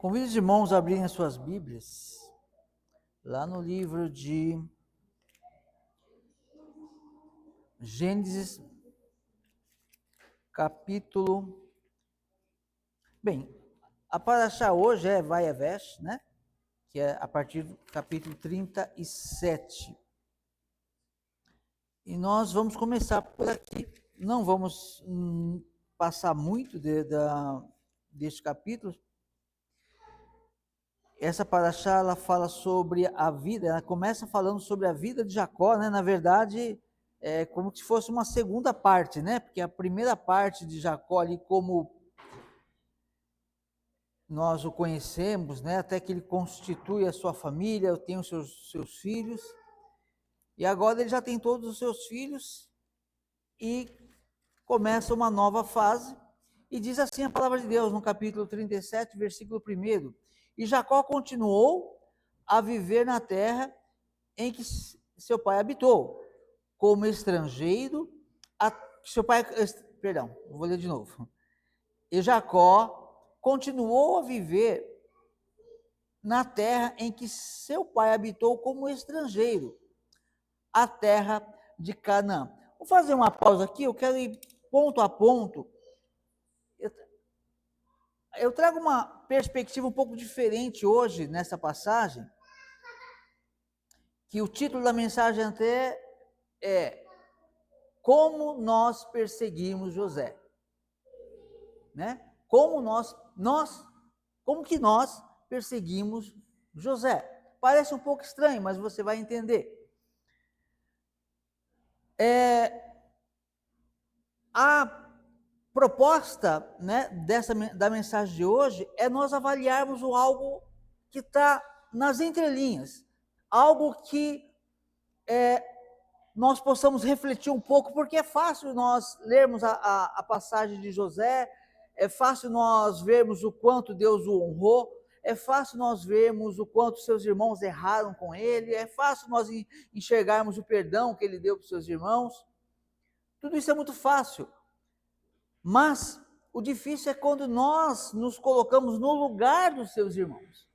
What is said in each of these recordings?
Convido os irmãos a abrirem as suas Bíblias, lá no livro de Gênesis, capítulo... Bem, a paraxá hoje é Vaievesh, né? Que é a partir do capítulo 37. E nós vamos começar por aqui. Não vamos passar muito deste capítulo. Essa paraxá, ela fala sobre a vida, ela começa falando sobre a vida de Jacó, né? Na verdade, é como se fosse uma segunda parte, né? Porque a primeira parte de Jacó ali, como nós o conhecemos, né? Até que ele constitui a sua família, tem os seus filhos, e agora ele já tem todos os seus filhos, e começa uma nova fase, e diz assim a palavra de Deus, no capítulo 37, versículo 1, e Jacó continuou a viver na terra em que seu pai habitou, como estrangeiro, vou ler de novo. E Jacó continuou a viver na terra em que seu pai habitou como estrangeiro, a terra de Canaã. Vou fazer uma pausa aqui, eu quero ir ponto a ponto. Eu trago uma perspectiva um pouco diferente hoje nessa passagem, que o título da mensagem até é Como nós perseguimos José, né? Como que nós perseguimos José? Parece um pouco estranho, mas você vai entender. A proposta, né, da mensagem de hoje é nós avaliarmos algo que está nas entrelinhas, algo que nós possamos refletir um pouco, porque é fácil nós lermos a passagem de José, é fácil nós vermos o quanto Deus o honrou, é fácil nós vermos o quanto seus irmãos erraram com ele, é fácil nós enxergarmos o perdão que ele deu para os seus irmãos. Tudo isso é muito fácil, mas o difícil é quando nós nos colocamos no lugar dos seus irmãos.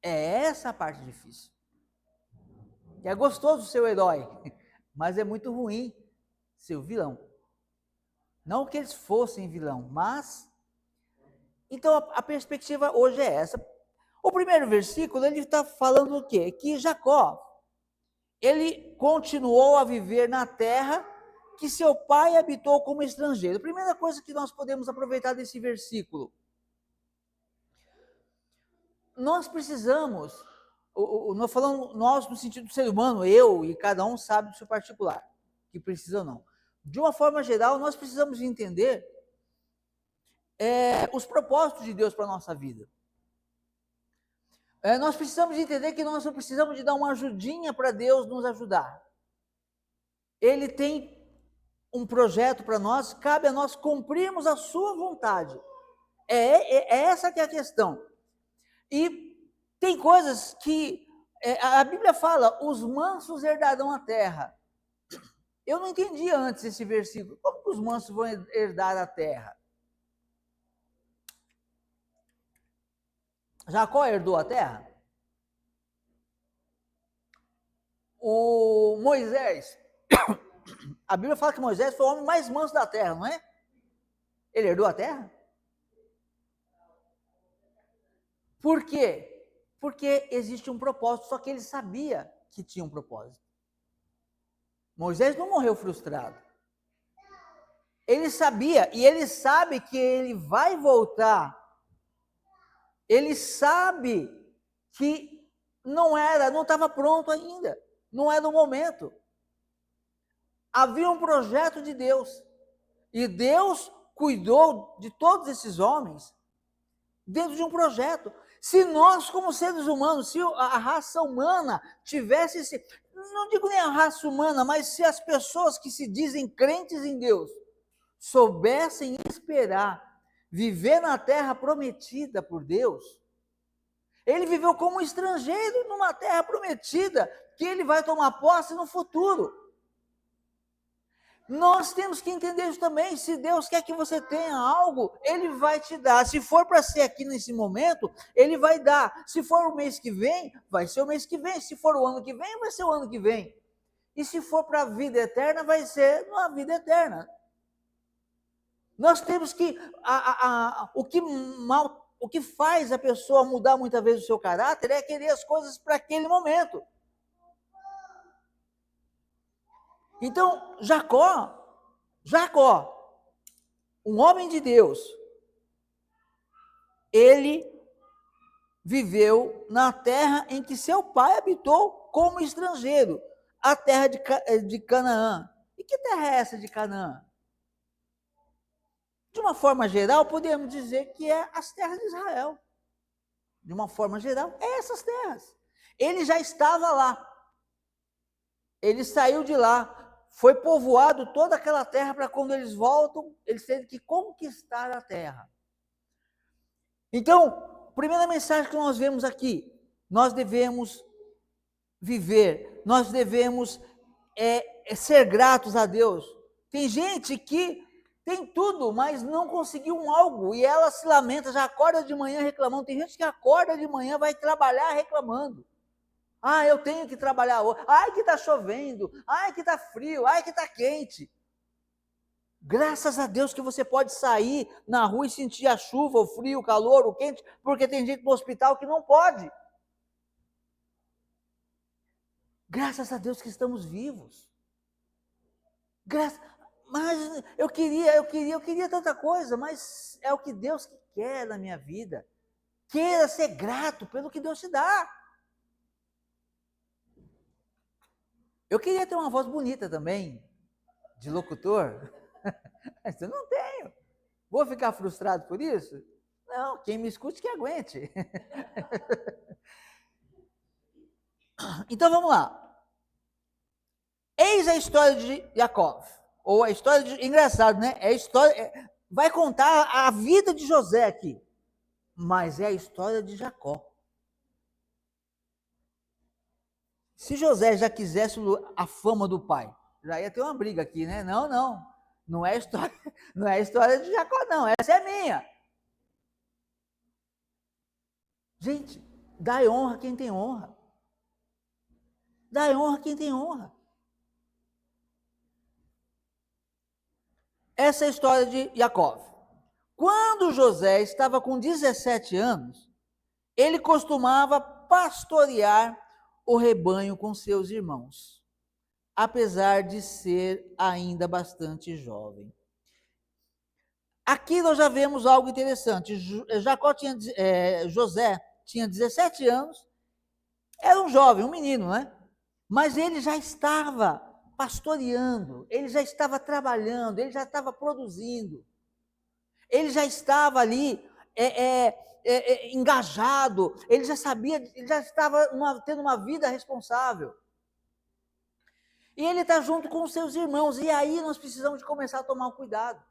É essa a parte difícil. É gostoso ser o herói, mas é muito ruim ser o vilão. Não que eles fossem vilão, mas... Então a perspectiva hoje é essa. O primeiro versículo, ele está falando o quê? Que Jacó, ele continuou a viver na terra que seu pai habitou como estrangeiro. A primeira coisa que nós podemos aproveitar desse versículo, nós precisamos, nós falamos nós no sentido do ser humano, eu e cada um sabe do seu particular, que precisa ou não. De uma forma geral, nós precisamos entender os propósitos de Deus para a nossa vida. Nós precisamos entender que nós não precisamos de dar uma ajudinha para Deus nos ajudar. Ele tem um projeto para nós, cabe a nós cumprirmos a sua vontade. É essa que é a questão. E tem coisas que a Bíblia fala, os mansos herdarão a terra. Eu não entendia antes esse versículo. Como que os mansos vão herdar a terra? Jacó herdou a terra? O Moisés, a Bíblia fala que Moisés foi o homem mais manso da terra, não é? Ele herdou a terra? Por quê? Porque existe um propósito, só que ele sabia que tinha um propósito. Moisés não morreu frustrado. Ele sabia, e ele sabe que ele vai voltar. Ele sabe que não estava pronto ainda, não era o momento. Havia um projeto de Deus, e Deus cuidou de todos esses homens dentro de um projeto. Se nós, como seres humanos, se a raça humana tivesse, não digo nem a raça humana, mas se as pessoas que se dizem crentes em Deus soubessem esperar, viver na terra prometida por Deus, ele viveu como estrangeiro numa terra prometida, que ele vai tomar posse no futuro. Nós temos que entender isso também. Se Deus quer que você tenha algo, Ele vai te dar. Se for para ser aqui nesse momento, Ele vai dar. Se for o mês que vem, vai ser o mês que vem. Se for o ano que vem, vai ser o ano que vem. E se for para a vida eterna, vai ser na vida eterna. Nós temos que o que faz a pessoa mudar muitas vezes o seu caráter é querer as coisas para aquele momento. Então, Jacó, um homem de Deus, ele viveu na terra em que seu pai habitou como estrangeiro, a terra de Canaã. E que terra é essa de Canaã? De uma forma geral, podemos dizer que é as terras de Israel. De uma forma geral, é essas terras. Ele já estava lá. Ele saiu de lá. Foi povoado toda aquela terra para quando eles voltam, eles têm que conquistar a terra. Então, primeira mensagem que nós vemos aqui, nós devemos viver, nós devemos ser gratos a Deus. Tem gente que tem tudo, mas não conseguiu um algo, e ela se lamenta, já acorda de manhã reclamando. Tem gente que acorda de manhã, vai trabalhar reclamando. Ah, eu tenho que trabalhar hoje. Ai, que está chovendo. Ai, que está frio. Ai, que está quente. Graças a Deus que você pode sair na rua e sentir a chuva, o frio, o calor, o quente, porque tem gente no hospital que não pode. Graças a Deus que estamos vivos. Mas eu queria tanta coisa, mas é o que Deus quer na minha vida. Queira ser grato pelo que Deus te dá. Eu queria ter uma voz bonita também, de locutor, mas eu não tenho. Vou ficar frustrado por isso? Não, quem me escute que aguente. Então vamos lá. Eis a história de Jacó, ou a história de... Engraçado, né? Vai contar a vida de José aqui, mas é a história de Jacó. Se José já quisesse a fama do pai, já ia ter uma briga aqui, né? Não é a história de Jacó, não, essa é minha. Gente, dai honra a quem tem honra. Dai honra a quem tem honra. Essa é a história de Jacó. Quando José estava com 17 anos, ele costumava pastorear o rebanho com seus irmãos, apesar de ser ainda bastante jovem. Aqui nós já vemos algo interessante. José tinha 17 anos, era um jovem, um menino, né? Mas ele já estava pastoreando, ele já estava trabalhando, ele já estava produzindo, ele já estava ali engajado, ele já sabia, ele já estava tendo uma vida responsável. E ele está junto com os seus irmãos, e aí nós precisamos de começar a tomar cuidado.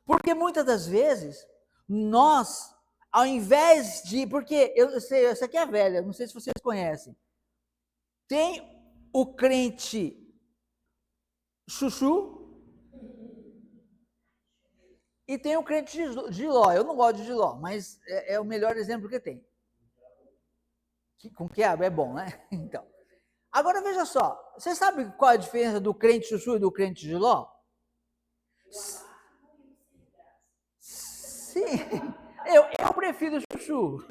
Porque muitas das vezes, nós, ao invés de... Porque, eu sei, essa aqui é velha, não sei se vocês conhecem. Tem o crente chuchu e tem o crente Giló. Eu não gosto de Giló, mas é o melhor exemplo que tem. Com quiabo é bom, né? Então. Agora veja só, você sabe qual a diferença do crente chuchu e do crente Giló? Sim, eu prefiro chuchu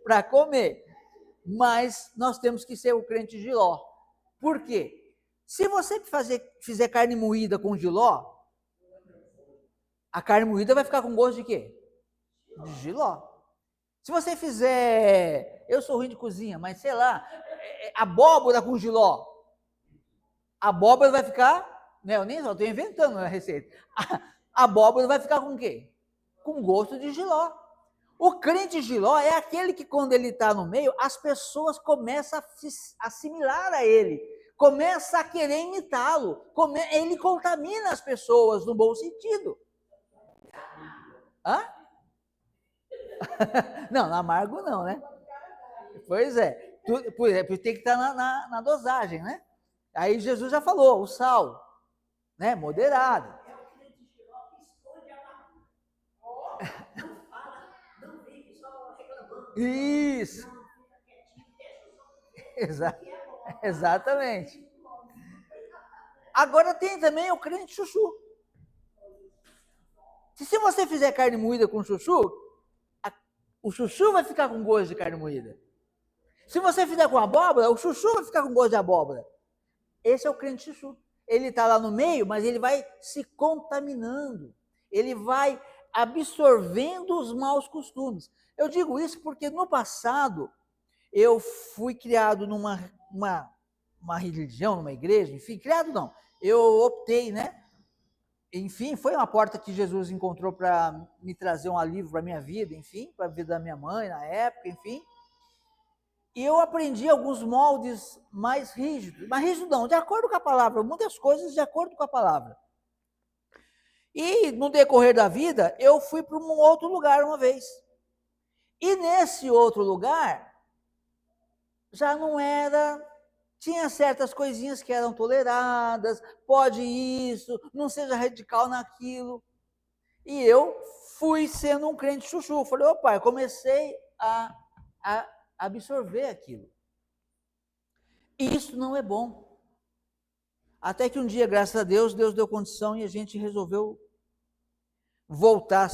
para comer, mas nós temos que ser o crente Giló. Por quê? Se você fizer carne moída com Giló, a carne moída vai ficar com gosto de quê? De Giló. Se você fizer, eu sou ruim de cozinha, mas sei lá, abóbora com Giló, a abóbora vai ficar, né, eu nem estou inventando a receita, a abóbora vai ficar com o quê? Com gosto de Giló. O crente Giló é aquele que, quando ele está no meio, as pessoas começam a se assimilar a ele, começam a querer imitá-lo, ele contamina as pessoas no bom sentido. Hã? Não, amargo não, né? Pois é, tem que estar na dosagem, né? Aí Jesus já falou, o sal. né? Moderado. Isso. Exatamente. Agora tem também o crente chuchu. Se você fizer carne moída com chuchu, o chuchu vai ficar com gosto de carne moída. Se você fizer com abóbora, o chuchu vai ficar com gosto de abóbora. Esse é o crente chuchu. Ele está lá no meio, mas ele vai se contaminando. Ele vai absorvendo os maus costumes. Eu digo isso porque no passado eu fui criado numa uma religião, numa igreja, enfim, criado não. Eu optei, né? Enfim, foi uma porta que Jesus encontrou para me trazer um alívio para a minha vida, enfim, para a vida da minha mãe na época, enfim. E eu aprendi alguns moldes mais rígidos, mas rígidos não, de acordo com a palavra, muitas coisas de acordo com a palavra. E no decorrer da vida, eu fui para um outro lugar uma vez. E nesse outro lugar, já não era, tinha certas coisinhas que eram toleradas, pode isso, não seja radical naquilo. E eu fui sendo um crente chuchu. Falei, opa, eu comecei a absorver aquilo. E isso não é bom. Até que um dia, graças a Deus, Deus deu condição e a gente resolveu voltar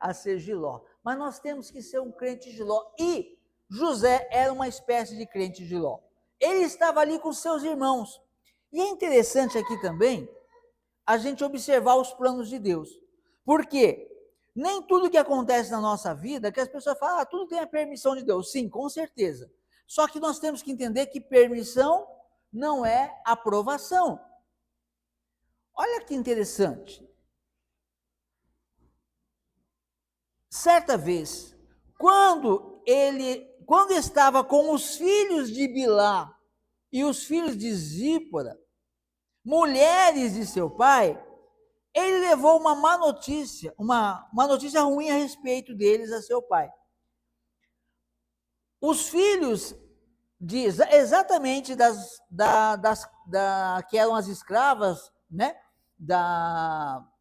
a ser Giló. Mas nós temos que ser um crente Giló. E José era uma espécie de crente Giló. Ele estava ali com seus irmãos. E é interessante aqui também a gente observar os planos de Deus. Por quê? Nem tudo que acontece na nossa vida, que as pessoas falam, tudo tem a permissão de Deus. Sim, com certeza. Só que nós temos que entender que permissão não é aprovação. Olha que interessante. Certa vez, quando estava com os filhos de Bilá e os filhos de Zípora, mulheres de seu pai, ele levou uma má notícia, uma notícia ruim a respeito deles a seu pai. Os filhos exatamente que eram as escravas, né,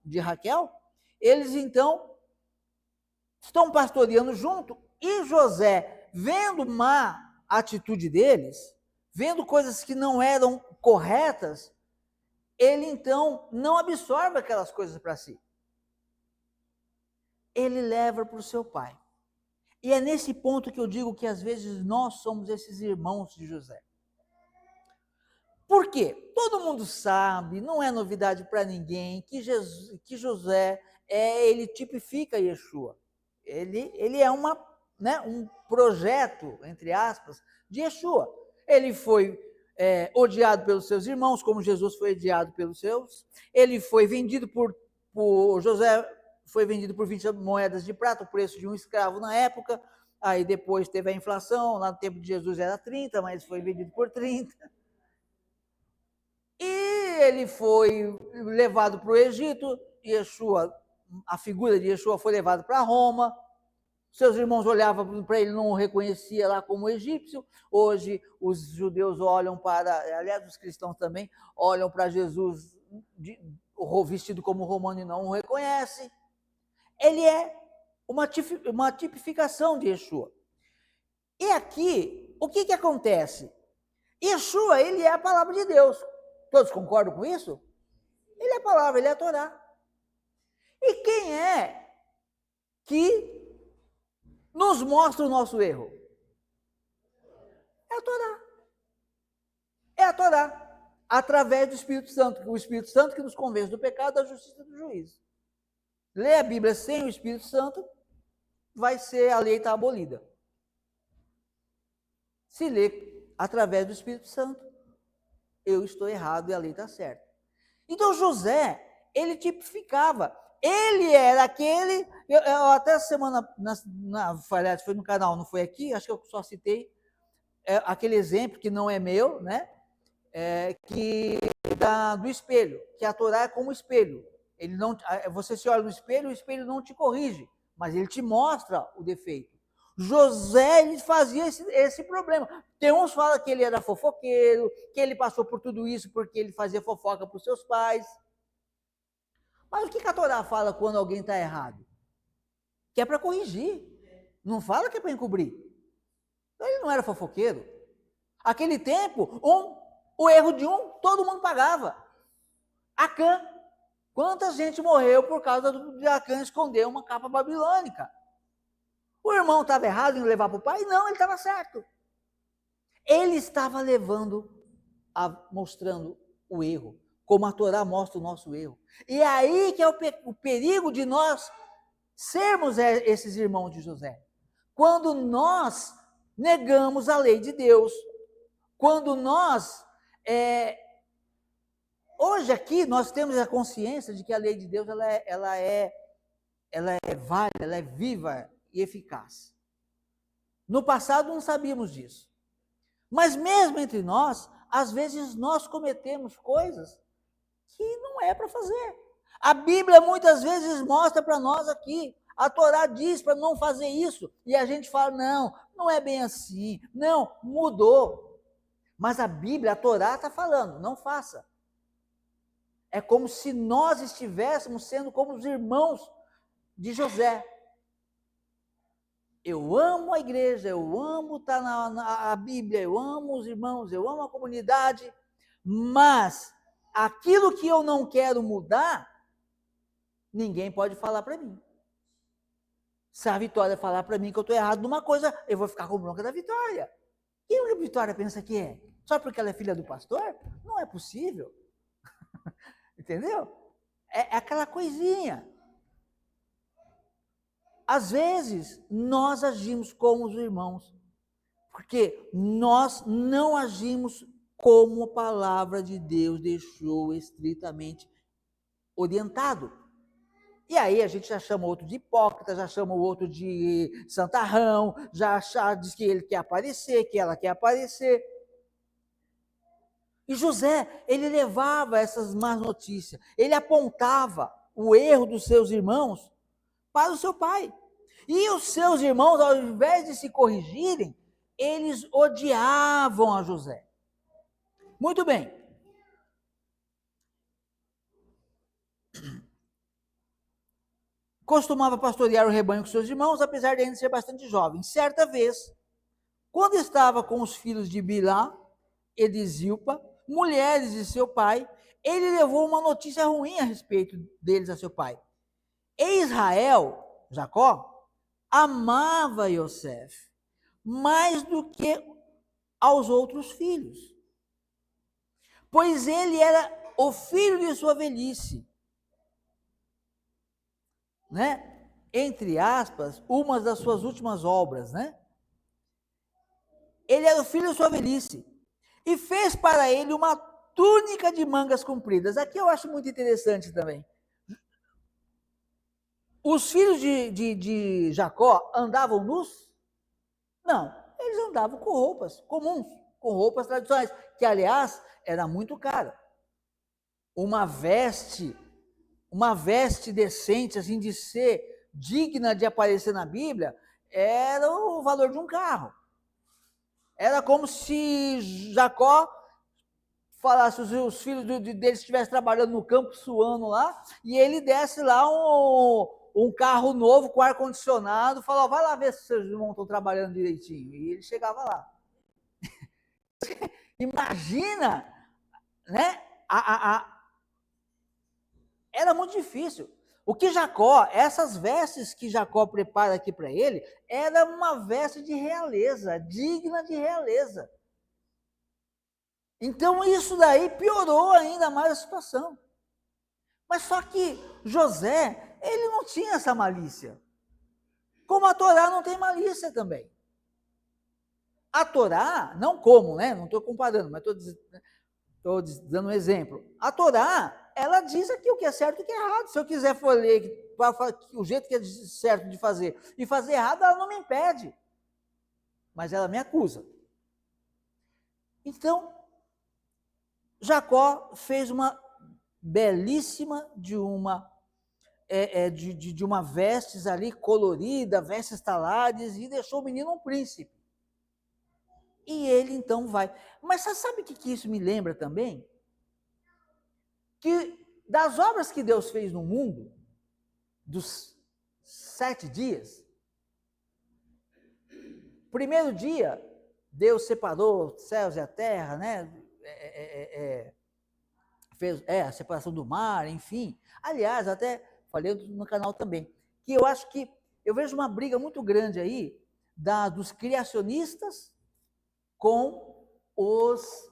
de Raquel, eles então estão pastoreando junto, e José, vendo má atitude deles, vendo coisas que não eram corretas, ele então não absorve aquelas coisas para si. Ele leva para o seu pai. E é nesse ponto que eu digo que às vezes nós somos esses irmãos de José. Por quê? Todo mundo sabe, não é novidade para ninguém, que José, ele tipifica Yeshua. Ele é um projeto, entre aspas, de Yeshua. Ele foi odiado pelos seus irmãos, como Jesus foi odiado pelos seus. Ele foi vendido José foi vendido por 20 moedas de prata, o preço de um escravo na época. Aí depois teve a inflação, lá no tempo de Jesus era 30, mas foi vendido por 30. E ele foi levado para o Egito, Yeshua, a figura de Yeshua foi levada para Roma, seus irmãos olhavam para ele, não o reconhecia lá como egípcio. Hoje os judeus olham aliás, os cristãos também, olham para Jesus vestido como romano e não o reconhecem. Ele é uma tipificação de Yeshua. E aqui, o que acontece? Yeshua, ele é a palavra de Deus. Todos concordam com isso? Ele é a palavra, ele é a Torá. E quem é que nos mostra o nosso erro? É a Torá. É a Torá. Através do Espírito Santo. O Espírito Santo que nos convence do pecado, da justiça e do juízo. Ler a Bíblia sem o Espírito Santo, a lei está abolida. Se ler através do Espírito Santo, eu estou errado e a lei está certa. Então José, ele tipificava. Ele era aquele, eu até semana, foi no canal, não foi aqui, acho que eu só citei aquele exemplo que não é meu, né? Do espelho, que a Torá é como espelho. Você se olha no espelho, o espelho não te corrige, mas ele te mostra o defeito. José, ele fazia esse problema. Tem uns que falam que ele era fofoqueiro, que ele passou por tudo isso porque ele fazia fofoca para os seus pais. Mas o que a Torá fala quando alguém está errado? Que é para corrigir. Não fala que é para encobrir. Então, ele não era fofoqueiro. Aquele tempo, o erro de um, todo mundo pagava. Acã. Quanta gente morreu por causa de Acã esconder uma capa babilônica? O irmão estava errado em levar para o pai? Não, ele estava certo. Ele estava mostrando o erro, como a Torá mostra o nosso erro. E é aí que é o perigo de nós sermos esses irmãos de José. Quando nós negamos a lei de Deus, quando nós... hoje aqui nós temos a consciência de que a lei de Deus ela é válida, ela é viva e eficaz. No passado não sabíamos disso. Mas mesmo entre nós, às vezes nós cometemos coisas que não é para fazer. A Bíblia muitas vezes mostra para nós aqui, a Torá diz para não fazer isso, e a gente fala, não é bem assim, não, mudou. Mas a Bíblia, a Torá está falando, não faça. É como se nós estivéssemos sendo como os irmãos de José. Eu amo a igreja, eu amo estar na Bíblia, eu amo os irmãos, eu amo a comunidade, mas aquilo que eu não quero mudar, ninguém pode falar para mim. Se a Vitória falar para mim que eu estou errado numa coisa, eu vou ficar com bronca da Vitória. Quem a Vitória pensa que é? Só porque ela é filha do pastor? Não é possível. Entendeu? É aquela coisinha. Às vezes, nós agimos como os irmãos, porque nós não agimos como a palavra de Deus deixou estritamente orientado. E aí a gente já chama o outro de hipócrita, já chama o outro de santarrão, já diz que ele quer aparecer, que ela quer aparecer. E José, ele levava essas más notícias, ele apontava o erro dos seus irmãos para o seu pai. E os seus irmãos, ao invés de se corrigirem, eles odiavam a José. Muito bem. Costumava pastorear o rebanho com seus irmãos, apesar de ainda ser bastante jovem. Certa vez, quando estava com os filhos de Bilá e de Zilpa, mulheres de seu pai, ele levou uma notícia ruim a respeito deles a seu pai. E Israel, Jacó, amava Yosef mais do que aos outros filhos, pois ele era o filho de sua velhice, né? Entre aspas, uma das suas últimas obras, né? Ele era o filho de sua velhice e fez para ele uma túnica de mangas compridas. Aqui eu acho muito interessante também. Os filhos de Jacó andavam nus? Não, eles andavam com roupas comuns, com roupas tradicionais, que, aliás, era muito cara. Uma veste decente, assim, de ser digna de aparecer na Bíblia, era o valor de um carro. Era como se Jacó falasse, os filhos dele estivessem trabalhando no campo, suando lá, e ele desse lá um carro novo com ar-condicionado, falou, vai lá ver se seus irmãos estão trabalhando direitinho. E ele chegava lá. Imagina, né? Era muito difícil. O que Jacó, essas vestes que Jacó prepara aqui para ele, era uma veste de realeza, digna de realeza. Então isso daí piorou ainda mais a situação. Mas só que José, ele não tinha essa malícia. Como a Torá não tem malícia também. A Torá, não como, né? Não estou comparando, mas estou dando um exemplo. A Torá, ela diz aqui o que é certo e o que é errado. Se eu quiser for ler o jeito que é certo de fazer e fazer errado, ela não me impede. Mas ela me acusa. Então, Jacó fez uma belíssima de uma de uma vestes ali colorida, vestes talares, e deixou o menino um príncipe. E ele então vai. Mas você sabe o que isso me lembra também? Que das obras que Deus fez no mundo, dos 7 dias, primeiro dia, Deus separou os céus e a terra, né? Fez a separação do mar, enfim. Aliás, até falei no canal também, que eu acho que eu vejo uma briga muito grande aí dos criacionistas com os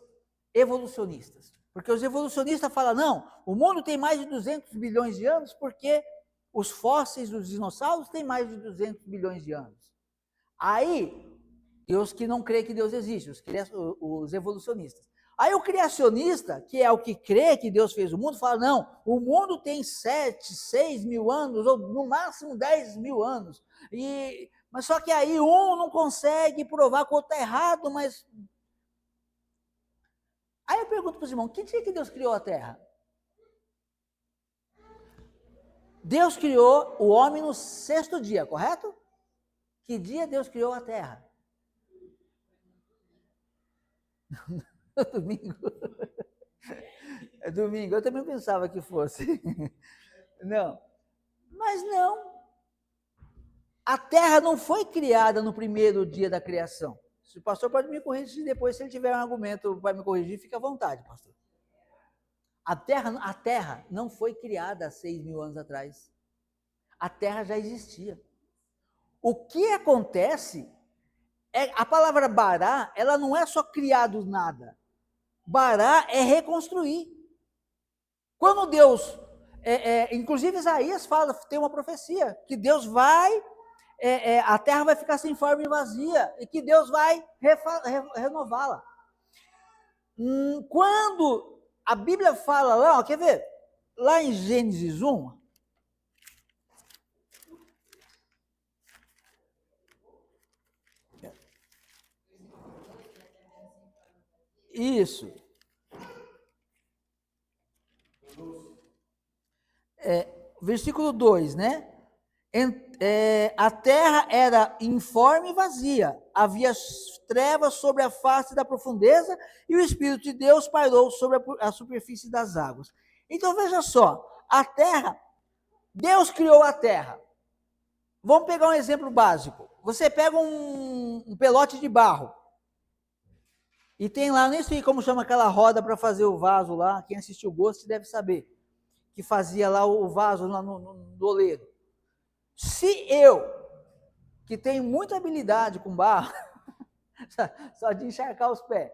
evolucionistas. Porque os evolucionistas falam, não, o mundo tem mais de 200 bilhões de anos porque os fósseis dos dinossauros têm mais de 200 bilhões de anos. Aí, e os que não creem que Deus existe, os evolucionistas. Aí o criacionista, que é o que crê que Deus fez o mundo, fala, não, o mundo tem 7, 6 mil anos, ou no máximo 10 mil anos. Mas só que aí um não consegue provar que o outro está errado, mas... Aí eu pergunto para os irmãos, que dia que Deus criou a Terra? Deus criou o homem no 6º dia, correto? Que dia Deus criou a Terra? Domingo. É domingo, eu também pensava que fosse. Não, mas não. A Terra não foi criada no primeiro dia da criação. O pastor pode me corrigir depois, se ele tiver um argumento para me corrigir, fica à vontade, pastor. A Terra não foi criada há 6 mil anos atrás. A Terra já existia. O que acontece a palavra bará, ela não é só criar do nada. Bará é reconstruir. Quando Deus, inclusive Isaías fala, tem uma profecia, que Deus vai, a terra vai ficar sem forma e vazia, e que Deus vai renová-la. Quando a Bíblia fala lá, ó, quer ver? Lá em Gênesis 1, isso. Versículo 2, né? A terra era informe e vazia, havia trevas sobre a face da profundeza e o Espírito de Deus pairou sobre a superfície das águas. Então veja só, a terra, Deus criou a terra. Vamos pegar um exemplo básico. Você pega um pelote de barro e tem lá, nem sei como chama aquela roda para fazer o vaso lá, quem assistiu o Ghost deve saber, que fazia lá o vaso lá no doleiro. Se eu, que tenho muita habilidade com barro, só de encharcar os pés,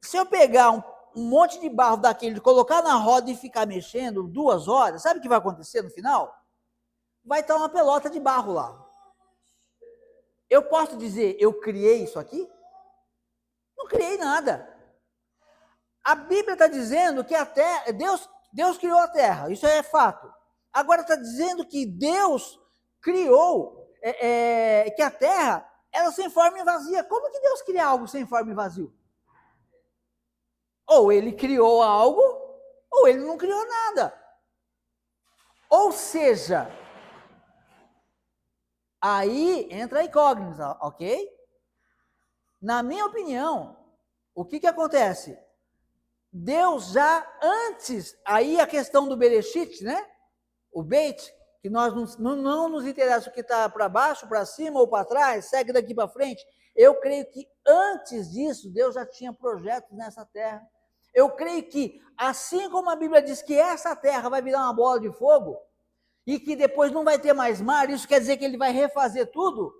se eu pegar um monte de barro daquele, colocar na roda e ficar mexendo 2 horas, sabe o que vai acontecer no final? Vai estar uma pelota de barro lá. Eu posso dizer, eu criei isso aqui? Não criei nada. A Bíblia está dizendo que a terra, Deus criou a terra, isso é fato. Agora está dizendo que Deus criou, que a terra era sem forma e vazia. Como que Deus cria algo sem forma e vazio? Ou ele criou algo, ou ele não criou nada. Ou seja, aí entra a incógnita, ok? Na minha opinião, o que acontece? Deus já antes, aí a questão do Bereshit, né? O Beit, que nós não nos interessa o que está para baixo, para cima ou para trás, segue daqui para frente. Eu creio que antes disso, Deus já tinha projetos nessa terra. Eu creio que, assim como a Bíblia diz que essa terra vai virar uma bola de fogo, e que depois não vai ter mais mar, isso quer dizer que ele vai refazer tudo,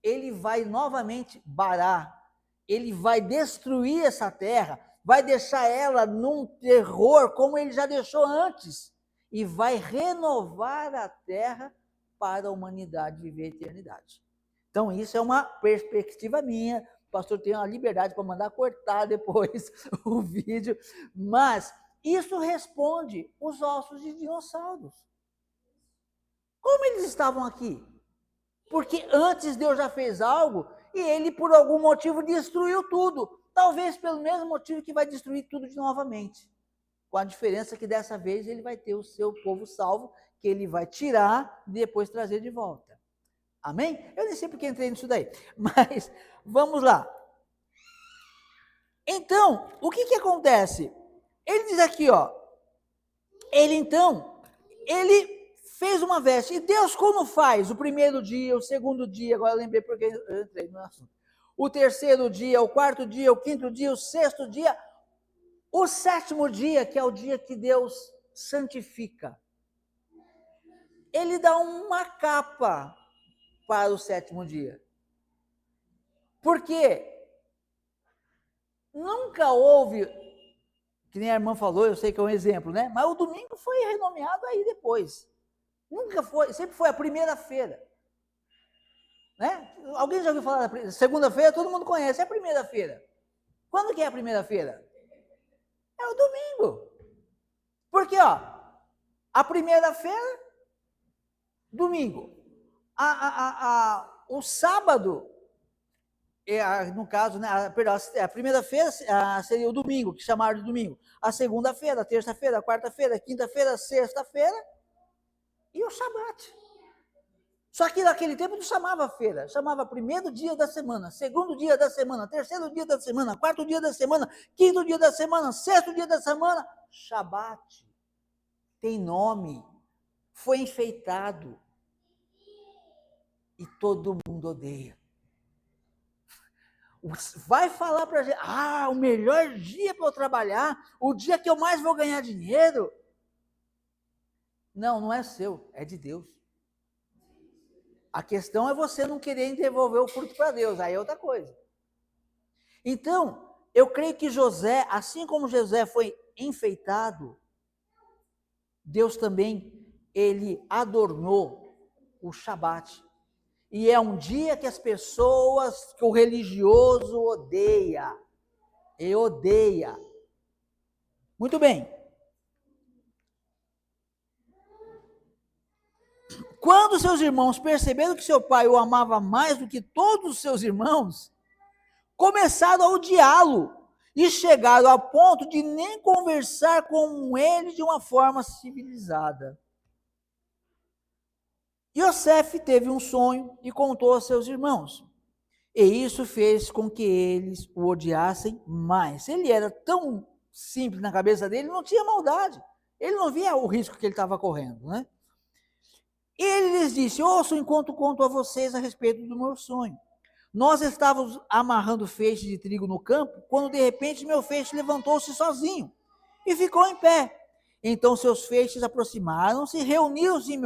ele vai novamente barar, ele vai destruir essa terra, vai deixar ela num terror, como ele já deixou antes, e vai renovar a terra para a humanidade viver a eternidade. Então, isso é uma perspectiva minha. O pastor tem uma liberdade para mandar cortar depois o vídeo, mas isso responde os ossos de dinossauros. Como eles estavam aqui? Porque antes Deus já fez algo e ele, por algum motivo, destruiu tudo. Talvez pelo mesmo motivo que vai destruir tudo novamente. com a diferença que dessa vez ele vai ter o seu povo salvo, que ele vai tirar e depois trazer de volta. Amém? Eu nem sei porque entrei nisso daí, mas vamos lá. Então, o que que acontece? Ele diz aqui, ó, ele fez uma veste, e Deus como faz? O primeiro dia, o segundo dia, agora eu lembrei porque eu entrei no assunto. O terceiro dia, o quarto dia, o quinto dia, o sexto dia, o sétimo dia, que é o dia que Deus santifica. Ele dá uma capa para o sétimo dia. Por quê? Nunca houve, que nem a irmã falou, eu sei que é um exemplo, né? Mas o domingo foi renomeado aí depois. Nunca foi, sempre foi a primeira-feira. Né? Alguém já ouviu falar da segunda-feira? Todo mundo conhece, é a primeira-feira. Quando que é a primeira-feira? É o domingo. Porque, ó, a primeira-feira, domingo. O sábado, no caso, né, a primeira-feira seria o domingo, que chamaram de domingo. A segunda-feira, a terça-feira, a quarta-feira, a quinta-feira, a sexta-feira e o Shabat. Só que naquele tempo não chamava feira, chamava primeiro dia da semana, segundo dia da semana, terceiro dia da semana, quarto dia da semana, quinto dia da semana, sexto dia da semana, Shabat. Tem nome, foi enfeitado e todo mundo odeia. Vai falar para a gente, o melhor dia para eu trabalhar, o dia que eu mais vou ganhar dinheiro. Não, não é seu, é de Deus. A questão é você não querer devolver o fruto para Deus, aí é outra coisa. Então, eu creio que José, assim como José foi enfeitado, Deus também, ele adornou o Shabat. E é um dia que as pessoas, que o religioso odeia. E odeia. Muito bem. Quando seus irmãos perceberam que seu pai o amava mais do que todos os seus irmãos, começaram a odiá-lo e chegaram a ponto de nem conversar com ele de uma forma civilizada. Yosef teve um sonho e contou a seus irmãos, e isso fez com que eles o odiassem mais. Ele era tão simples na cabeça dele, não tinha maldade, ele não via o risco que ele estava correndo, né? E ele lhes disse: ouçam enquanto conto a vocês a respeito do meu sonho. Nós estávamos amarrando feixes de trigo no campo, quando de repente meu feixe levantou-se sozinho e ficou em pé. Então seus feixes aproximaram-se, reuniram-se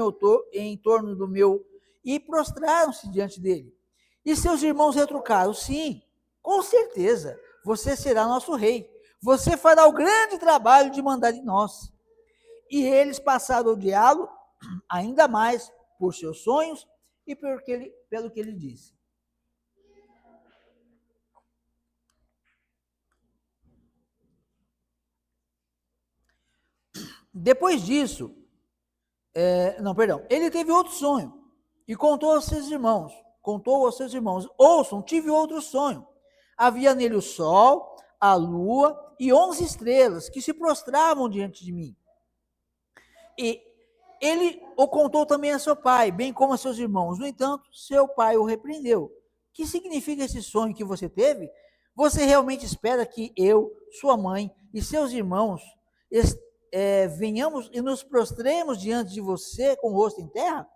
em torno do meu e prostraram-se diante dele. E seus irmãos retrucaram: sim, com certeza, você será nosso rei. Você fará o grande trabalho de mandar de nós. E eles passaram a odiá-lo ainda mais por seus sonhos e pelo que ele disse. Depois disso, ele teve outro sonho e contou aos seus irmãos. Ouçam, tive outro sonho. Havia nele o sol, a lua e 11 estrelas que se prostravam diante de mim. E ele o contou também a seu pai, bem como a seus irmãos. No entanto, seu pai o repreendeu. Que significa esse sonho que você teve? Você realmente espera que eu, sua mãe e seus irmãos venhamos e nos prostremos diante de você com o rosto em terra?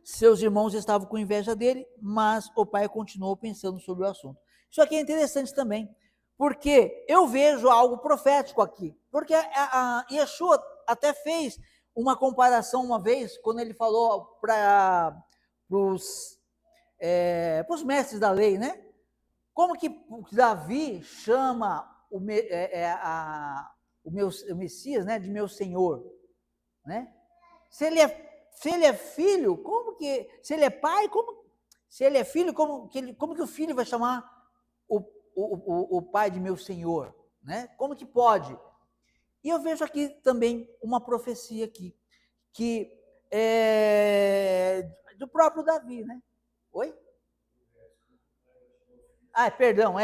Seus irmãos estavam com inveja dele, mas o pai continuou pensando sobre o assunto. Isso aqui é interessante também, porque eu vejo algo profético aqui. Porque a Yeshua até fez uma comparação uma vez, quando ele falou para os mestres da lei, né? Como que Davi chama o Messias, né, de meu Senhor, né? Se ele é filho, como que? Se ele é pai, como? Se ele é filho, como que o filho vai chamar o pai de meu Senhor, né? Como que pode? E eu vejo aqui também uma profecia aqui, que é do próprio Davi, né? Oi? Perdão,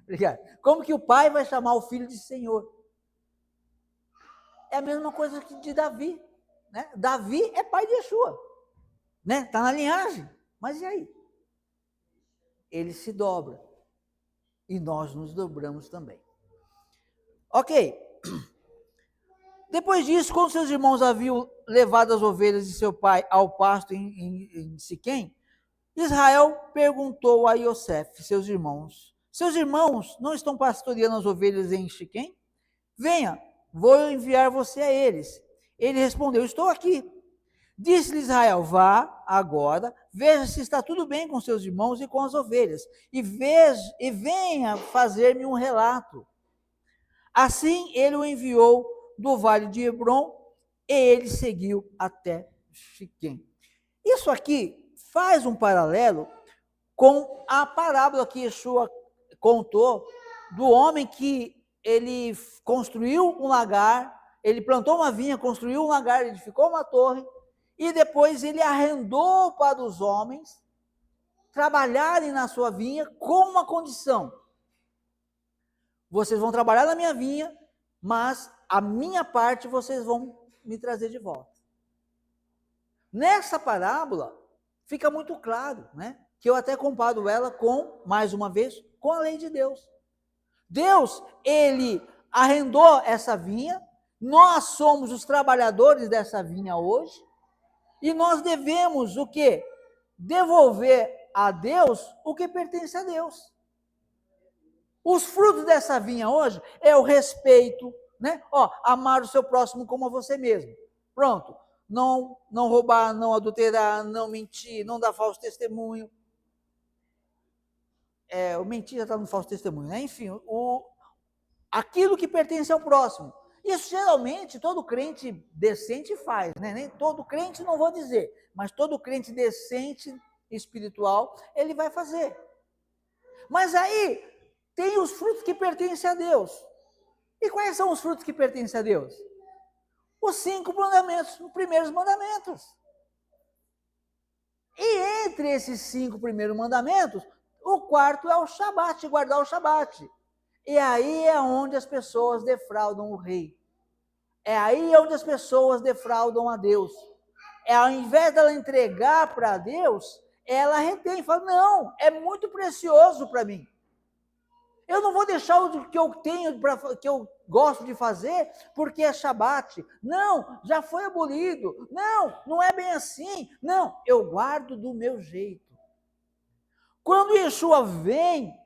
Obrigado. Como que o pai vai chamar o filho de Senhor? é a mesma coisa que de Davi, né? Davi é pai de Yeshua, né? Está na linhagem, mas e aí? Ele se dobra, e nós nos dobramos também. Ok. Depois disso, quando seus irmãos haviam levado as ovelhas de seu pai ao pasto em Siquém, Israel perguntou a Iosef, seus irmãos não estão pastoreando as ovelhas em Siquém? Venha, vou enviar você a eles. Ele respondeu, estou aqui. Disse-lhe Israel, vá agora, veja se está tudo bem com seus irmãos e com as ovelhas, e venha fazer-me um relato. Assim ele o enviou do vale de Hebron, e ele seguiu até Siquém. Isso aqui faz um paralelo com a parábola que Yeshua contou do homem que ele construiu um lagar, ele plantou uma vinha, construiu um lagar, edificou uma torre, e depois ele arrendou para os homens trabalharem na sua vinha com uma condição. Vocês vão trabalhar na minha vinha, mas a minha parte vocês vão me trazer de volta. Nessa parábola, fica muito claro, né? Que eu até comparo ela com, mais uma vez, com a lei de Deus. Deus, ele arrendou essa vinha, nós somos os trabalhadores dessa vinha hoje, e nós devemos o quê? Devolver a Deus o que pertence a Deus. Os frutos dessa vinha hoje é o respeito, né? Amar o seu próximo como a você mesmo. Pronto. Não roubar, não adulterar, não mentir, não dar falso testemunho. O mentir já está no falso testemunho, né? Enfim, aquilo que pertence ao próximo. Isso geralmente todo crente decente faz, né? Nem todo crente, não vou dizer, mas todo crente decente, espiritual, ele vai fazer. Mas aí tem os frutos que pertencem a Deus. E quais são os frutos que pertencem a Deus? Os 5 mandamentos, os primeiros mandamentos. E entre esses 5 primeiros mandamentos, o quarto é o Shabat, guardar o Shabat. E aí é onde as pessoas defraudam o rei. É aí onde as pessoas defraudam a Deus. Ao invés dela entregar para Deus, ela retém, fala, não, é muito precioso para mim. Eu não vou deixar o que eu tenho, que eu gosto de fazer, porque é Shabat. Não, já foi abolido. Não, não é bem assim. Não, eu guardo do meu jeito. Quando Yeshua vem,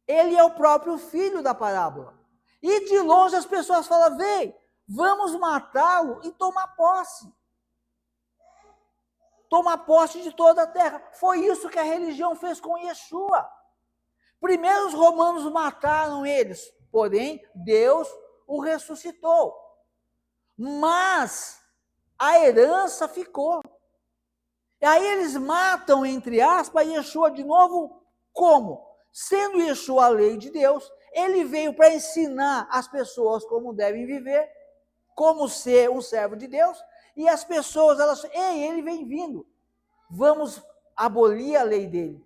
ele é o próprio filho da parábola. E de longe as pessoas falam, vem, vamos matá-lo e tomar posse. Tomar posse de toda a terra. Foi isso que a religião fez com Yeshua. Primeiro os romanos mataram eles, porém Deus o ressuscitou. Mas a herança ficou. E aí eles matam, entre aspas, Yeshua de novo, como? Sendo Yeshua a lei de Deus, ele veio para ensinar as pessoas como devem viver, como ser um servo de Deus, e as pessoas, ele vem vindo, vamos abolir a lei dele.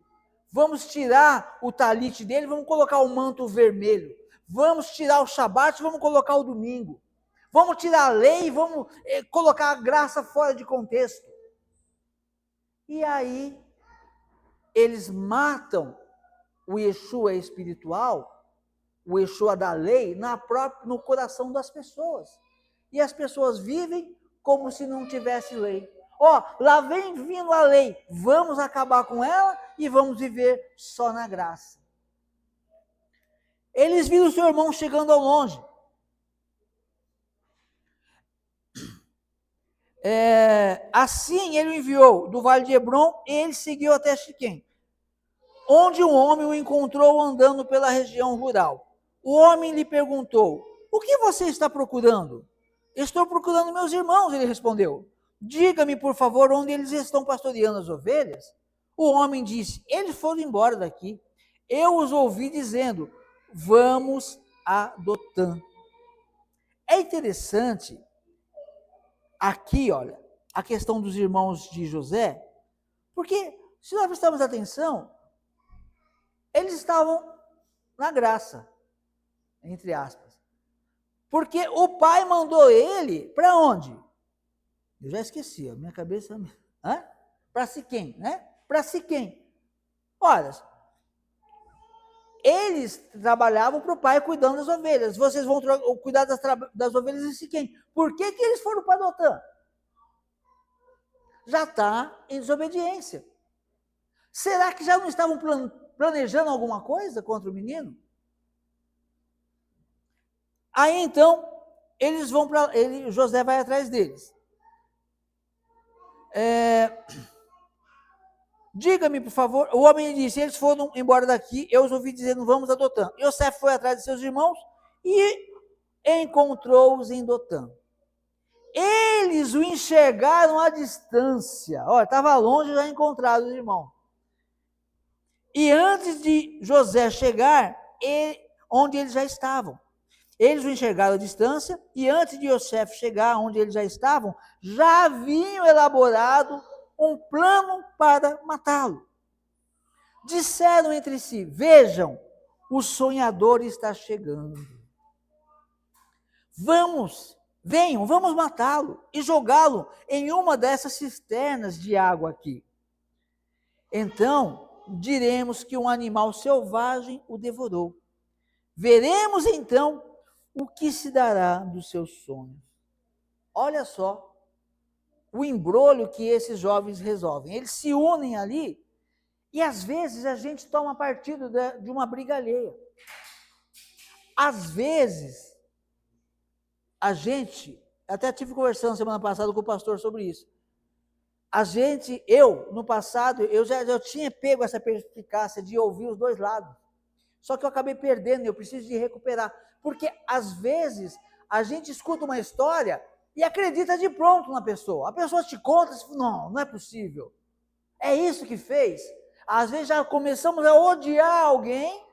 Vamos tirar o talite dele, vamos colocar o manto vermelho. Vamos tirar o Shabat, vamos colocar o domingo. Vamos tirar a lei, vamos colocar a graça fora de contexto. E aí, eles matam o Yeshua espiritual, o Yeshua da lei, no coração das pessoas. E as pessoas vivem como se não tivesse lei. Lá vem vindo a lei, vamos acabar com ela e vamos viver só na graça. Eles viram o seu irmão chegando ao longe. Assim ele o enviou do vale de Hebron e ele seguiu até Siquém, onde um homem o encontrou andando pela região rural. O homem lhe perguntou, o que você está procurando? Estou procurando meus irmãos, ele respondeu. Diga-me, por favor, onde eles estão pastoreando as ovelhas? O homem disse, eles foram embora daqui. Eu os ouvi dizendo, vamos a Dotã. É interessante, aqui, olha, a questão dos irmãos de José, porque, se nós prestarmos atenção, eles estavam na graça, entre aspas. Porque o pai mandou ele para onde? Eu já esqueci, a minha cabeça... Para Siquém, né? Para Siquém. Olha, eles trabalhavam para o pai cuidando das ovelhas. Vocês vão cuidar das ovelhas em Siquém. Por que eles foram para Dotã? Já está em desobediência. Será que já não estavam planejando alguma coisa contra o menino? Aí então, eles vão para... José vai atrás deles. Diga-me, por favor, o homem disse, eles foram embora daqui, eu os ouvi dizendo, vamos a Dotã. Yosef foi atrás de seus irmãos e encontrou-os em Dotã. Eles o enxergaram à distância. Olha, estava longe, já encontraram os irmãos. E antes de José chegar, onde eles já estavam. Eles o enxergaram à distância, e antes de Yosef chegar onde eles já estavam, já haviam elaborado um plano para matá-lo. Disseram entre si, vejam, o sonhador está chegando. Venham, vamos matá-lo e jogá-lo em uma dessas cisternas de água aqui. Então, diremos que um animal selvagem o devorou. Veremos então o que se dará dos seus sonhos. Olha só o embrolho que esses jovens resolvem. Eles se unem ali e às vezes a gente toma partido de uma briga alheia. Às vezes, a gente, até tive conversando semana passada com o pastor sobre isso. No passado, eu tinha pego essa perspicácia de ouvir os dois lados. Só que eu acabei perdendo, eu preciso de recuperar. Porque, às vezes, a gente escuta uma história e acredita de pronto na pessoa. A pessoa te conta e diz, não é possível. É isso que fez. Às vezes já começamos a odiar alguém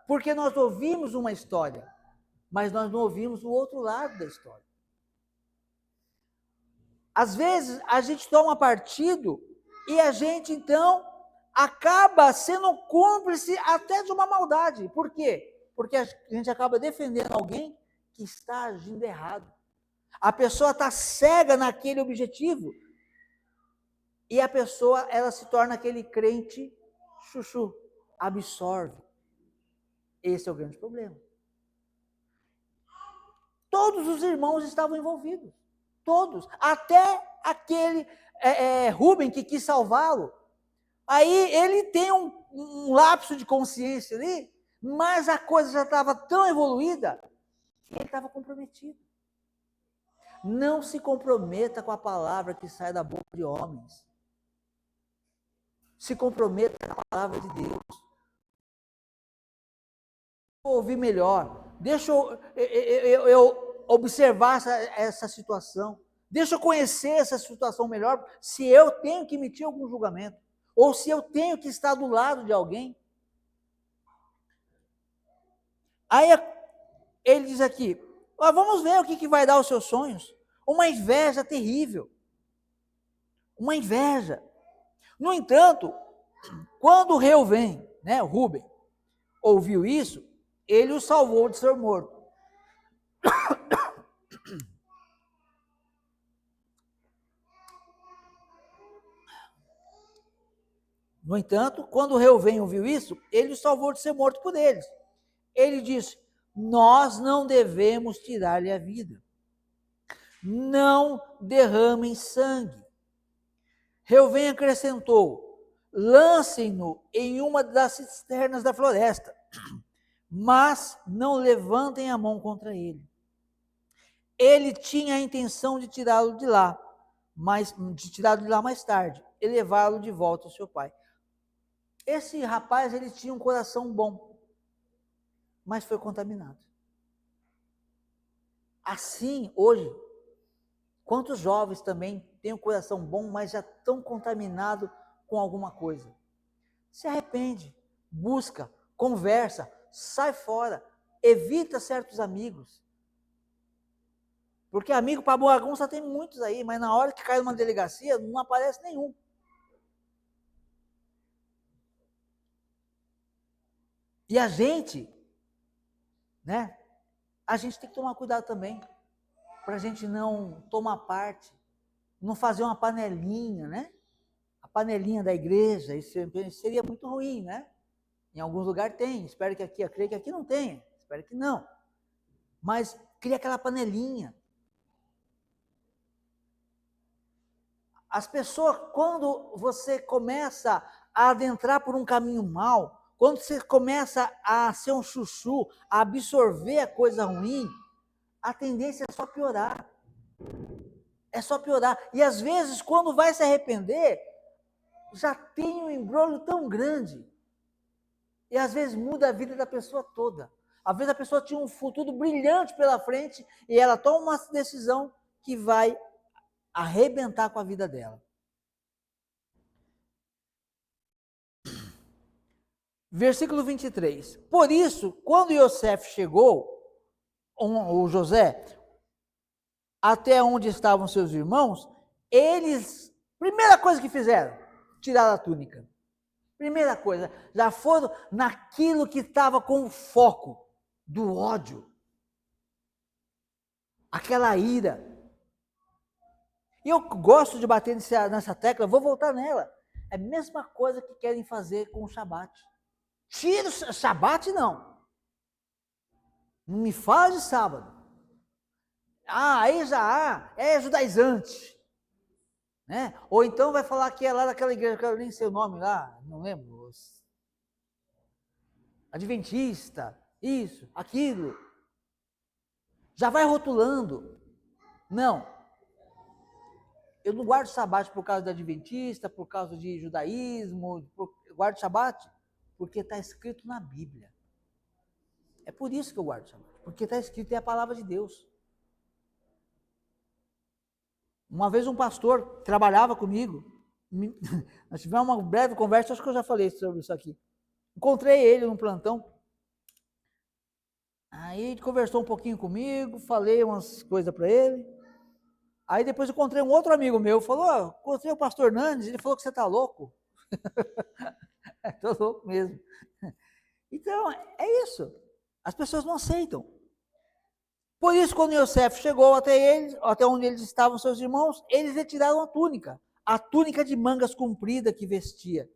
porque nós ouvimos uma história, mas nós não ouvimos o outro lado da história. Às vezes a gente toma partido e a gente então acaba sendo cúmplice até de uma maldade. Por quê? Porque a gente acaba defendendo alguém que está agindo errado. A pessoa está cega naquele objetivo e a pessoa ela se torna aquele crente chuchu, absorve. Esse é o grande problema. Todos os irmãos estavam envolvidos. Todos. Até aquele Rubem que quis salvá-lo. Aí ele tem um lapso de consciência ali, mas a coisa já estava tão evoluída que ele estava comprometido. Não se comprometa com a palavra que sai da boca de homens. Se comprometa com a palavra de Deus. Vou ouvir melhor. Deixa eu observar essa situação. Deixa eu conhecer essa situação melhor, se eu tenho que emitir algum julgamento, ou se eu tenho que estar do lado de alguém. Aí ele diz aqui, vamos ver o que vai dar os seus sonhos. Uma inveja terrível. Uma inveja. No entanto, quando Reuven, o Rubem, ouviu isso, ele o salvou de ser morto. No entanto, quando Reuven ouviu isso, ele o salvou de ser morto por eles. Ele disse, nós não devemos tirar-lhe a vida. Não derramem sangue. Reuven acrescentou, lancem-no em uma das cisternas da floresta, mas não levantem a mão contra ele. Ele tinha a intenção de tirá-lo de lá mais tarde e levá-lo de volta ao seu pai. Esse rapaz, ele tinha um coração bom, mas foi contaminado. Assim, hoje, quantos jovens também têm um coração bom, mas já estão contaminados com alguma coisa? Se arrepende, busca, conversa, sai fora, evita certos amigos. Porque amigo para bagunça tem muitos aí, mas na hora que cai numa delegacia, não aparece nenhum. E a gente, a gente tem que tomar cuidado também, para a gente não tomar parte, não fazer uma panelinha, né? A panelinha da igreja, isso seria muito ruim, né? Em alguns lugares tem, espero que aqui, eu creio que aqui não tenha, espero que não. Mas cria aquela panelinha. As pessoas, quando você começa a adentrar por um caminho mau, quando você começa a ser um chuchu, a absorver a coisa ruim, a tendência é só piorar. É só piorar. E às vezes, quando vai se arrepender, já tem um embrulho tão grande. E às vezes muda a vida da pessoa toda. Às vezes a pessoa tinha um futuro brilhante pela frente e ela toma uma decisão que vai arrebentar com a vida dela. Versículo 23. Por isso, quando Yosef chegou, o José, até onde estavam seus irmãos, eles, primeira coisa que fizeram, tiraram a túnica. Primeira coisa, já foram naquilo que estava com o foco do ódio. Aquela ira. E eu gosto de bater nessa tecla, vou voltar nela. É a mesma coisa que querem fazer com o Shabat. Tira o Shabat, não. Não me fala de sábado. Aí já é judaizante. Né? Ou então vai falar que é lá daquela igreja, que eu nem sei o nome lá, não lembro. Adventista, isso, aquilo. Já vai rotulando. Não. Eu não guardo Shabat por causa de Adventista, por causa de judaísmo, eu guardo Shabat porque está escrito na Bíblia. É por isso que eu guardo Shabat, porque está escrito, é a palavra de Deus. Uma vez um pastor trabalhava comigo, nós tivemos uma breve conversa, acho que eu já falei sobre isso aqui. Encontrei ele num plantão, aí ele conversou um pouquinho comigo, falei umas coisas para ele, aí depois eu encontrei um outro amigo meu, falou, encontrei o pastor Nandes, ele falou que você está louco. Estou louco mesmo. Então, é isso, as pessoas não aceitam. Por isso, quando Yosef chegou até onde eles estavam, seus irmãos, eles retiraram a túnica de mangas comprida que vestia,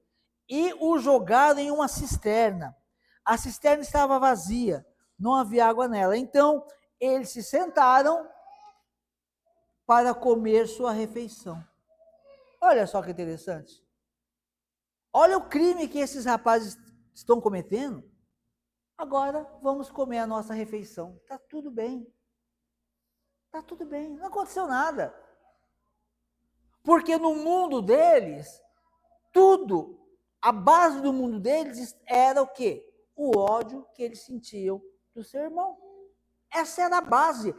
e o jogaram em uma cisterna. A cisterna estava vazia, não havia água nela. Então, eles se sentaram para comer sua refeição. Olha só que interessante. Olha o crime que esses rapazes estão cometendo. Agora, vamos comer a nossa refeição. Está tudo bem. Está tudo bem, não aconteceu nada. Porque no mundo deles, tudo, a base do mundo deles era o quê? O ódio que eles sentiam do seu irmão. Essa era a base,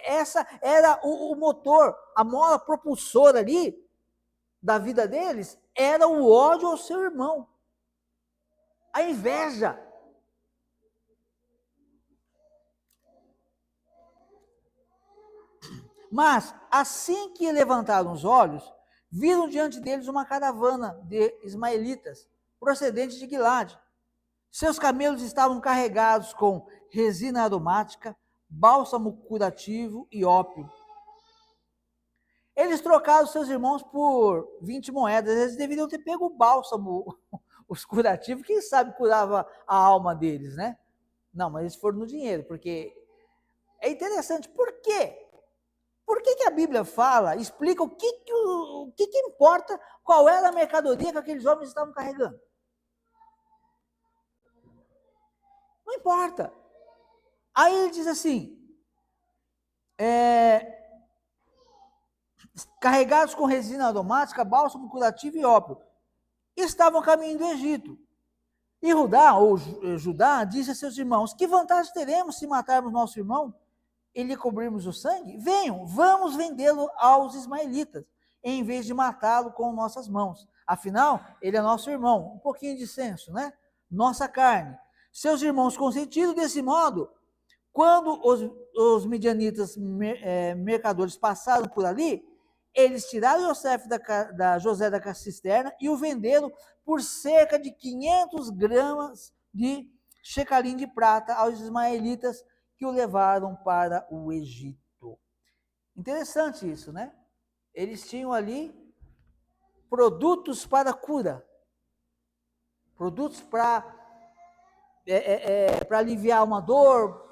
essa era o motor, a mola propulsora ali da vida deles, era o ódio ao seu irmão. A inveja. Mas, assim que levantaram os olhos, viram diante deles uma caravana de ismaelitas, procedentes de Guilade. Seus camelos estavam carregados com resina aromática, bálsamo curativo e ópio. Eles trocaram seus irmãos por 20 moedas, eles deveriam ter pego o bálsamo, os curativos, quem sabe curava a alma deles, né? Não, mas eles foram no dinheiro, porque é interessante, por quê? Por que a Bíblia fala, explica o que importa, qual era a mercadoria que aqueles homens estavam carregando? Não importa. Aí ele diz assim, carregados com resina aromática, bálsamo curativo e ópio, estavam a caminho do Egito. E Judá disse a seus irmãos, que vantagem teremos se matarmos nosso irmão e lhe cobrirmos o sangue? Venham, vamos vendê-lo aos ismaelitas, em vez de matá-lo com nossas mãos. Afinal, ele é nosso irmão. Um pouquinho de senso, né? Nossa carne. Seus irmãos consentiram desse modo. Quando os midianitas mercadores passaram por ali, eles tiraram José da cisterna e o venderam por cerca de 500 gramas de shecalim de prata aos ismaelitas que o levaram para o Egito. Interessante isso, né? Eles tinham ali produtos para cura, produtos para aliviar uma dor,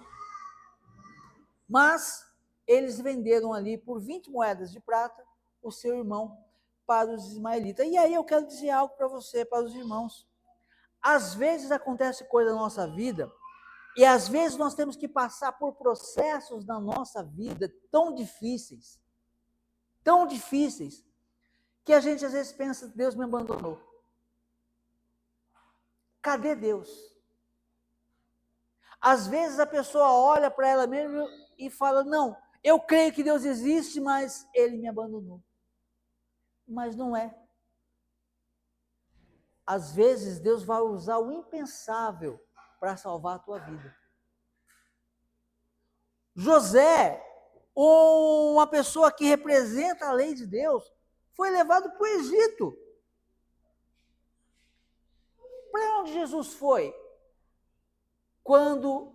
mas eles venderam ali por 20 moedas de prata o seu irmão para os ismaelitas. E aí eu quero dizer algo para você, para os irmãos. Às vezes acontece coisa na nossa vida, e às vezes nós temos que passar por processos na nossa vida tão difíceis, que a gente às vezes pensa, Deus me abandonou. Cadê Deus? Às vezes a pessoa olha para ela mesma e fala, não, eu creio que Deus existe, mas Ele me abandonou. Mas não é. Às vezes Deus vai usar o impensável para salvar a tua vida. José, uma pessoa que representa a lei de Deus, foi levado para o Egito. Para onde Jesus foi? Quando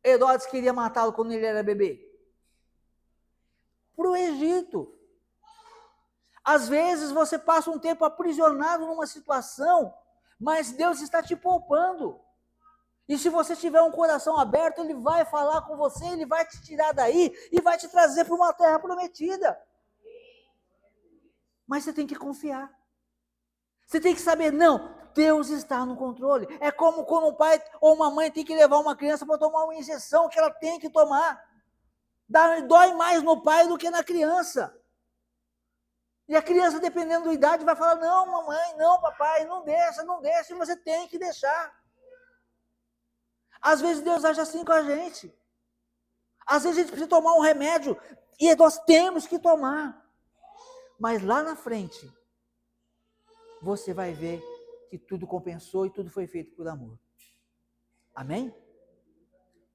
Herodes queria matá-lo quando ele era bebê? Para o Egito. Às vezes você passa um tempo aprisionado numa situação, mas Deus está te poupando. E se você tiver um coração aberto, Ele vai falar com você, Ele vai te tirar daí e vai te trazer para uma terra prometida. Mas você tem que confiar. Você tem que saber, não, Deus está no controle. É como quando um pai ou uma mãe tem que levar uma criança para tomar uma injeção que ela tem que tomar. Dói mais no pai do que na criança. E a criança, dependendo da idade, vai falar, não, mamãe, não, papai, não deixa, e você tem que deixar. Às vezes Deus age assim com a gente. Às vezes a gente precisa tomar um remédio, e nós temos que tomar. Mas lá na frente, você vai ver que tudo compensou e tudo foi feito por amor. Amém?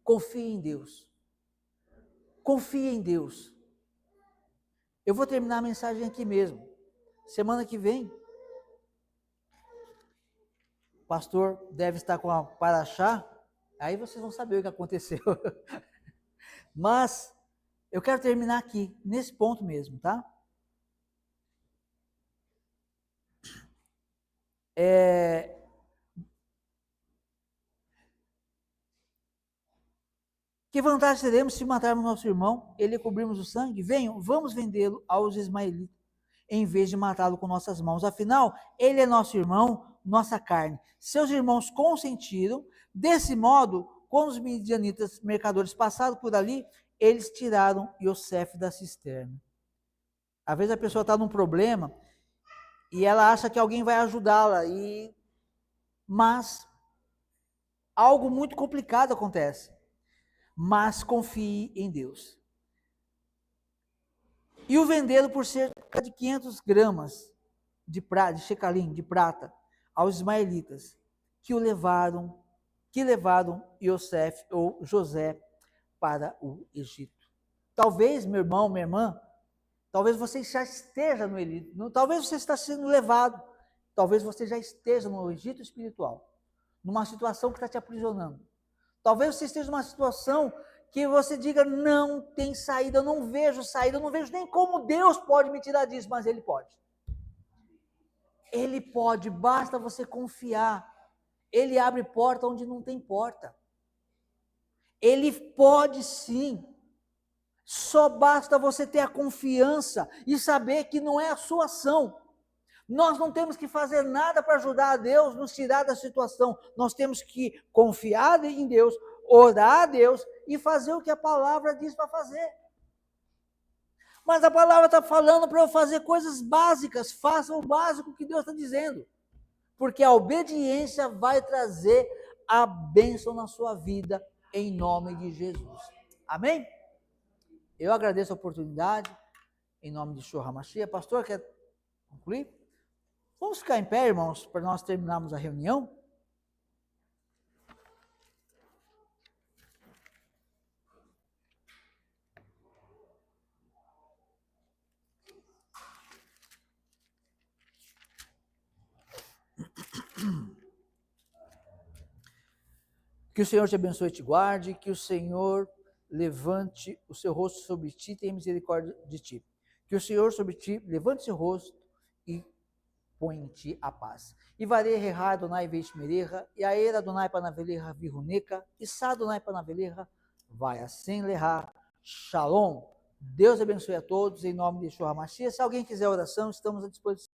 Confie em Deus. Confie em Deus. Eu vou terminar a mensagem aqui mesmo. Semana que vem, o pastor deve estar com a paraxá, aí vocês vão saber o que aconteceu. Mas eu quero terminar aqui, nesse ponto mesmo, tá? Que vantagem teremos se matarmos nosso irmão, ele cobrirmos o sangue? Venham, vamos vendê-lo aos ismaelitas, em vez de matá-lo com nossas mãos. Afinal, ele é nosso irmão, nossa carne. Seus irmãos consentiram. Desse modo, quando os midianitas mercadores passaram por ali, eles tiraram Iosef da cisterna. Às vezes a pessoa está num problema e ela acha que alguém vai ajudá-la, mas algo muito complicado acontece. Mas confie em Deus. E o venderam por cerca de 500 gramas de shecalim, de prata, aos ismaelitas, que levaram Iosef ou José para o Egito. Talvez, meu irmão, minha irmã, talvez você já esteja no Egito, talvez você está sendo levado, talvez você já esteja no Egito espiritual, numa situação que está te aprisionando. Talvez você esteja numa situação que você diga, não tem saída, eu não vejo saída, eu não vejo nem como Deus pode me tirar disso, mas Ele pode. Ele pode, basta você confiar. Ele abre porta onde não tem porta. Ele pode sim. Só basta você ter a confiança e saber que não é a sua ação. Nós não temos que fazer nada para ajudar a Deus nos tirar da situação. Nós temos que confiar em Deus, orar a Deus e fazer o que a palavra diz para fazer. Mas a palavra está falando para eu fazer coisas básicas. Faça o básico que Deus está dizendo. Porque a obediência vai trazer a bênção na sua vida, em nome de Jesus. Amém? Eu agradeço a oportunidade, em nome de Yeshua HaMashiach. Pastor, quer concluir? Vamos ficar em pé, irmãos, para nós terminarmos a reunião? Que o Senhor te abençoe e te guarde, que o Senhor levante o seu rosto sobre ti e tenha misericórdia de ti. Que o Senhor sobre ti levante seu rosto e põe em ti a paz. E varei errar Adonai veish mereha, e a era Adonai panaveleha viruneca, e sa Adonai panaveleha vai assim lerrar. Shalom. Deus abençoe a todos, em nome de Yeshua HaMashiach. Se alguém quiser oração, estamos à disposição.